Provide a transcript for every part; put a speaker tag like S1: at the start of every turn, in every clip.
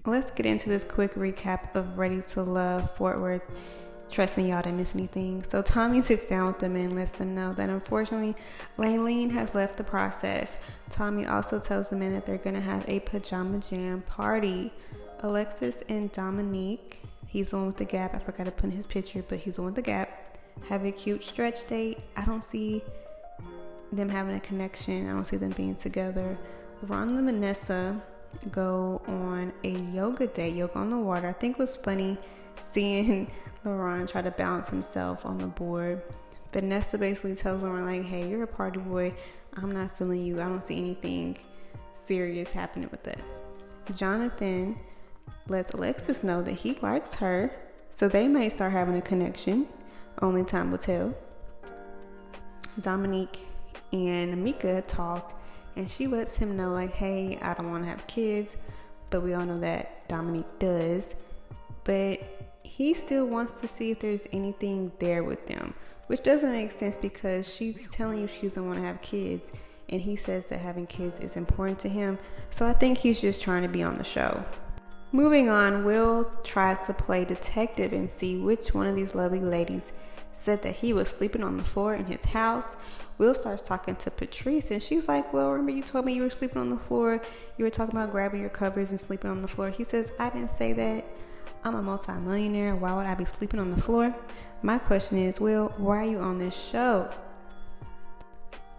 S1: let's get into this quick recap of Ready to Love Fort Worth. Trust me, y'all didn't miss anything. So Tommy sits down with them and lets them know that unfortunately, Laylene has left the process. Tommy also tells the men that they're going to have a pajama jam party. Alexis and Dominique, he's the one with the Gap. I forgot to put in his picture, but he's the one with the Gap. Have a cute stretch date. I don't see them having a connection. I don't see them being together. LeBron and Vanessa go on a yoga day, yoga on the water. I think it was funny seeing LeBron try to balance himself on the board. Vanessa basically tells LeBron, like, hey, you're a party boy. I'm not feeling you. I don't see anything serious happening with us. Jonathan lets Alexis know that he likes her, so they may start having a connection. Only time will tell. Dominique and Mika talk, and she lets him know, like, hey, I don't want to have kids, but we all know that Dominique does. But he still wants to see if there's anything there with them, which doesn't make sense because she's telling you she doesn't want to have kids, and he says that having kids is important to him. So I think he's just trying to be on the show. Moving on, Will tries to play detective and see which one of these lovely ladies said that he was sleeping on the floor in his house. Will starts talking to Patrice, and she's like, well, remember you told me you were sleeping on the floor? You were talking about grabbing your covers and sleeping on the floor. He says, I didn't say that. I'm a multi-millionaire. Why would I be sleeping on the floor? My question is, Will, why are you on this show?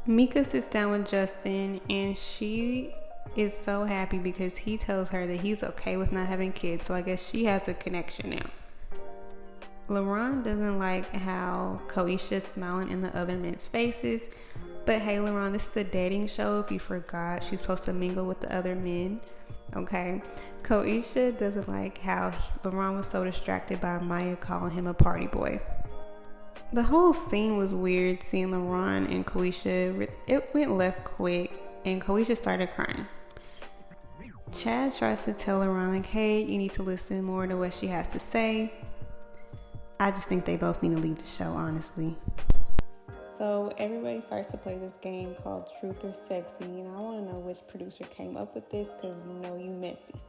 S1: Mika sits down with Justin, and she is so happy because he tells her that he's okay with not having kids. So I guess she has a connection now. LaRon doesn't like how Koisha's smiling in the other men's faces. But hey, LaRon, this is a dating show. If you forgot, she's supposed to mingle with the other men. Okay. Koisha doesn't like how LaRon was so distracted by Maya calling him a party boy. The whole scene was weird, seeing LaRon and Koisha. It went left quick, and Koisha started crying. Chad tries to tell LaRon, like, hey, you need to listen more to what she has to say. I just think they both need to leave the show, honestly. So everybody starts to play this game called Truth or Sexy, and I want to know which producer came up with this because you know you messy.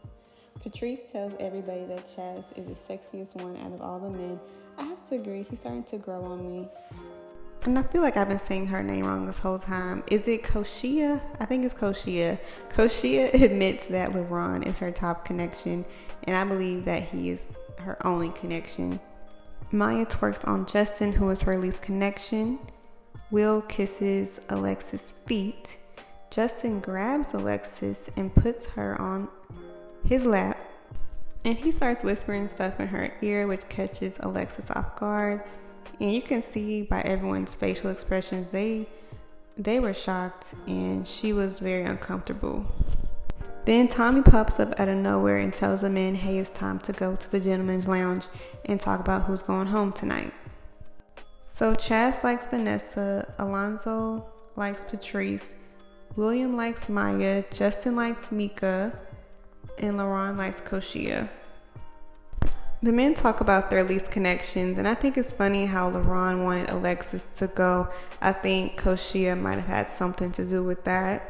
S1: Patrice tells everybody that Chaz is the sexiest one out of all the men. I have to agree, he's starting to grow on me. And I feel like I've been saying her name wrong this whole time. Is it Koshia? I think it's Koshia. Koshia admits that LaRon is her top connection, and I believe that he is her only connection. Maya twerks on Justin, who is her least connection. Will kisses Alexis' feet. Justin grabs Alexis and puts her on his lap, and he starts whispering stuff in her ear, which catches Alexis off guard. And you can see by everyone's facial expressions, they were shocked, and she was very uncomfortable. Then Tommy pops up out of nowhere and tells the men, hey, it's time to go to the gentleman's lounge and talk about who's going home tonight. So Chaz likes Vanessa, Alonzo likes Patrice, William likes Maya, Justin likes Mika, and LaRon likes Koshia. The men talk about their least connections, and I think it's funny how LaRon wanted Alexis to go. I think Koshia might have had something to do with that.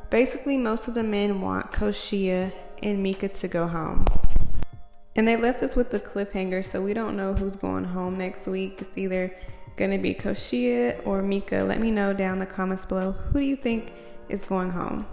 S1: Basically, most of the men want Koshia and Mika to go home. And they left us with the cliffhanger, so we don't know who's going home next week. It's either going to be Koshia or Mika. Let me know down in the comments below. Who do you think is going home?